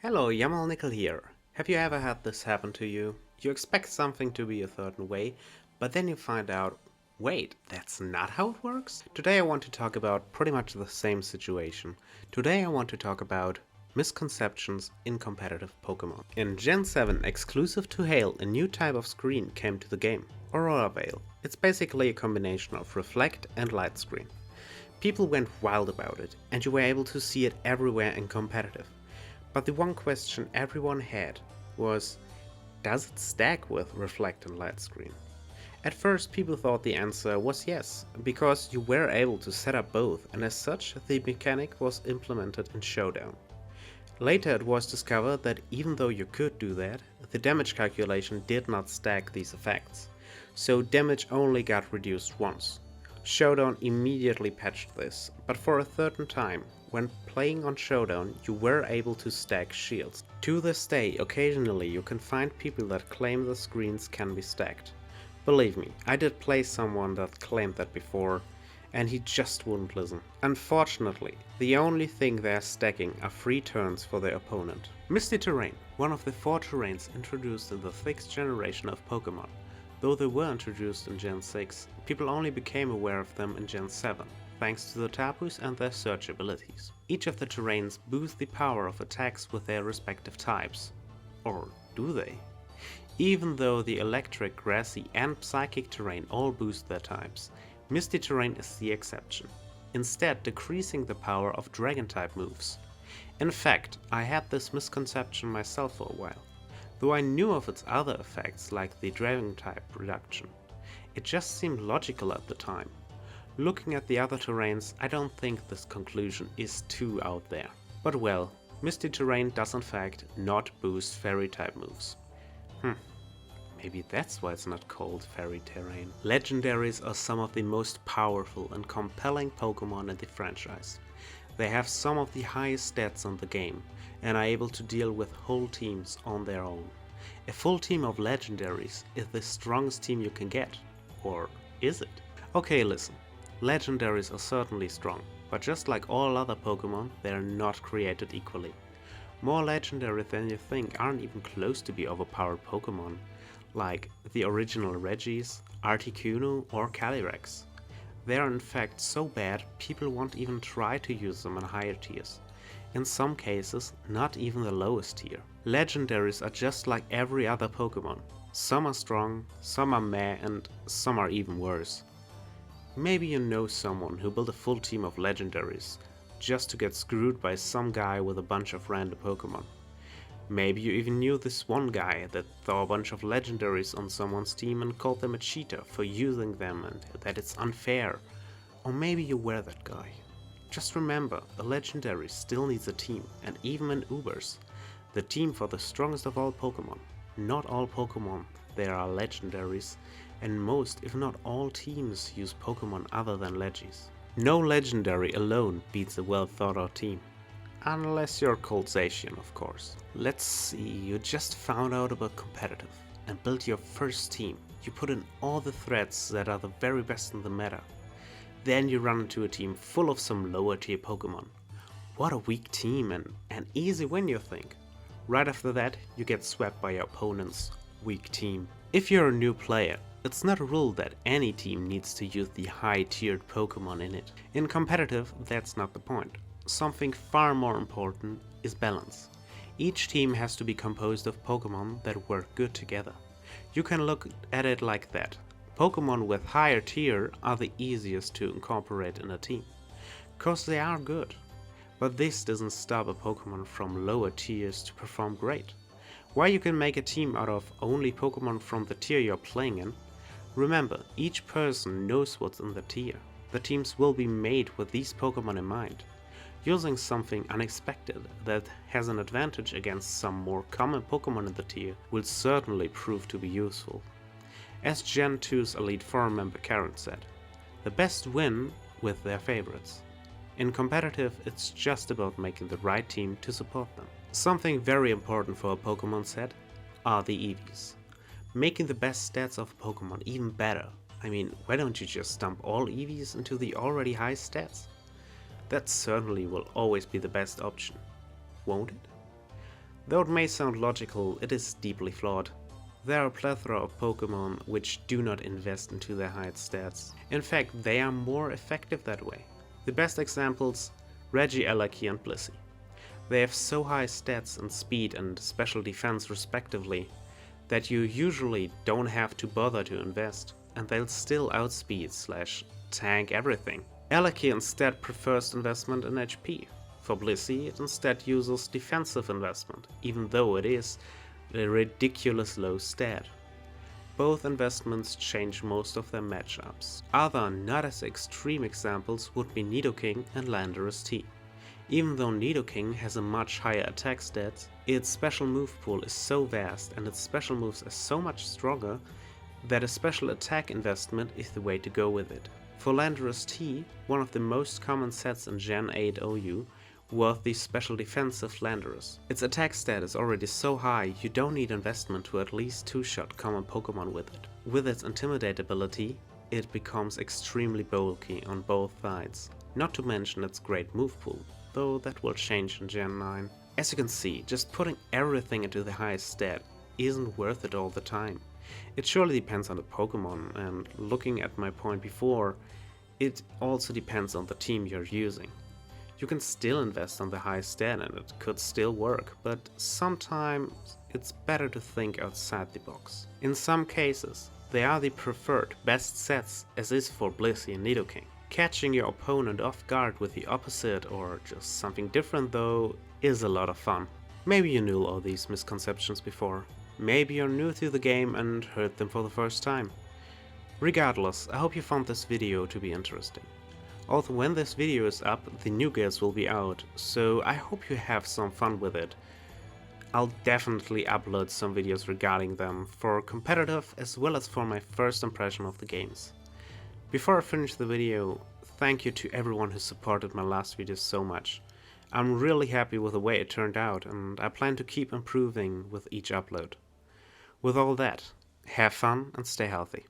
Hello, Yamal Nickel here. Have you ever had this happen to you? You expect something to be a certain way, but then you find out, wait, that's not how it works? Today I want to talk about pretty much the same situation. Today I want to talk about misconceptions in competitive Pokemon. In Gen 7, exclusive to Hail, a new type of screen came to the game, Aurora Veil. It's basically a combination of reflect and light screen. People went wild about it, and you were able to see it everywhere in competitive. But the one question everyone had was, does it stack with reflect and light screen? At first people thought the answer was yes, because you were able to set up both, and as such the mechanic was implemented in Showdown. Later it was discovered that even though you could do that, the damage calculation did not stack these effects, so damage only got reduced once. Showdown immediately patched this, but for a certain time, when playing on Showdown, you were able to stack shields. To this day, occasionally you can find people that claim the screens can be stacked. Believe me, I did play someone that claimed that before, and he just wouldn't listen. Unfortunately, the only thing they're stacking are free turns for their opponent. Misty Terrain, one of the 4 terrains introduced in the 6th generation of Pokemon. Though they were introduced in Gen 6, people only became aware of them in Gen 7, thanks to the Tapus and their search abilities. Each of the terrains boosts the power of attacks with their respective types. Or do they? Even though the electric, grassy and psychic terrain all boost their types, Misty Terrain is the exception, instead decreasing the power of dragon type moves. In fact, I had this misconception myself for a while. Though I knew of its other effects like the dragon type reduction. It just seemed logical at the time. Looking at the other terrains, I don't think this conclusion is too out there. But well, Misty Terrain does in fact not boost fairy type moves. Maybe that's why it's not called fairy terrain. Legendaries are some of the most powerful and compelling Pokemon in the franchise. They have some of the highest stats on the game, and are able to deal with whole teams on their own. A full team of legendaries is the strongest team you can get. Or is it? Okay, listen. Legendaries are certainly strong, but just like all other Pokemon, they are not created equally. More legendary than you think aren't even close to be overpowered Pokemon, like the original Regis, Articuno or Calyrex. They are in fact so bad people won't even try to use them in higher tiers. In some cases, not even the lowest tier. Legendaries are just like every other Pokemon. Some are strong, some are meh, and some are even worse. Maybe you know someone who built a full team of legendaries just to get screwed by some guy with a bunch of random Pokemon. Maybe you even knew this one guy that saw a bunch of legendaries on someone's team and called them a cheater for using them and that it's unfair. Or maybe you were that guy. Just remember, a legendary still needs a team, and even in Ubers, the team for the strongest of all Pokemon. Not all Pokemon there are legendaries, and most if not all teams use Pokemon other than Legis. No legendary alone beats a well thought out team. Unless you're called Zacian, of course. Let's see, you just found out about competitive and built your first team. You put in all the threads that are the very best in the meta. Then you run into a team full of some lower tier Pokemon. What a weak team and an easy win, you think. Right after that, you get swept by your opponent's weak team. If you're a new player, it's not a rule that any team needs to use the high tiered Pokemon in it. In competitive, that's not the point. Something far more important is balance. Each team has to be composed of Pokemon that work good together. You can look at it like that. Pokemon with higher tier are the easiest to incorporate in a team, cause they are good. But this doesn't stop a Pokemon from lower tiers to perform great. While you can make a team out of only Pokemon from the tier you're playing in, remember, each person knows what's in the tier. The teams will be made with these Pokemon in mind. Using something unexpected that has an advantage against some more common Pokemon in the tier will certainly prove to be useful. As Gen 2's Elite Four member Karen said, the best win with their favorites. In competitive, it's just about making the right team to support them. Something very important for a Pokemon set are the EVs. Making the best stats of a Pokemon even better. I mean, why don't you just dump all EVs into the already high stats? That certainly will always be the best option, won't it? Though it may sound logical, it is deeply flawed. There are a plethora of Pokemon which do not invest into their highest stats. In fact, they are more effective that way. The best examples, Regieleki and Blissey. They have so high stats and speed and special defense respectively that you usually don't have to bother to invest, and they'll still outspeed / tank everything. Eleki instead prefers investment in HP. For Blissey, it instead uses defensive investment, even though it is a ridiculous low stat. Both investments change most of their matchups. Other not as extreme examples would be Nidoking and Landorus T. Even though Nidoking has a much higher attack stats, its special move pool is so vast and its special moves are so much stronger that a special attack investment is the way to go with it. For Landorus T, one of the most common sets in Gen 8 OU was the special defensive Landorus. Its attack stat is already so high you don't need investment to at least two-shot common Pokemon with it. With its Intimidate ability, it becomes extremely bulky on both sides, not to mention its great move pool, though that will change in Gen 9. As you can see, just putting everything into the highest stat isn't worth it all the time. It surely depends on the Pokemon, and looking at my point before, it also depends on the team you're using. You can still invest on the highest stat and it could still work, but sometimes it's better to think outside the box. In some cases, they are the preferred best sets, as is for Blissey and Nidoking. Catching your opponent off guard with the opposite or just something different though is a lot of fun. Maybe you knew all these misconceptions before. Maybe you're new to the game and heard them for the first time. Regardless, I hope you found this video to be interesting. Also, when this video is up, the new guides will be out, so I hope you have some fun with it. I'll definitely upload some videos regarding them, for competitive as well as for my first impression of the games. Before I finish the video, thank you to everyone who supported my last video so much. I'm really happy with the way it turned out, and I plan to keep improving with each upload. With all that, have fun and stay healthy.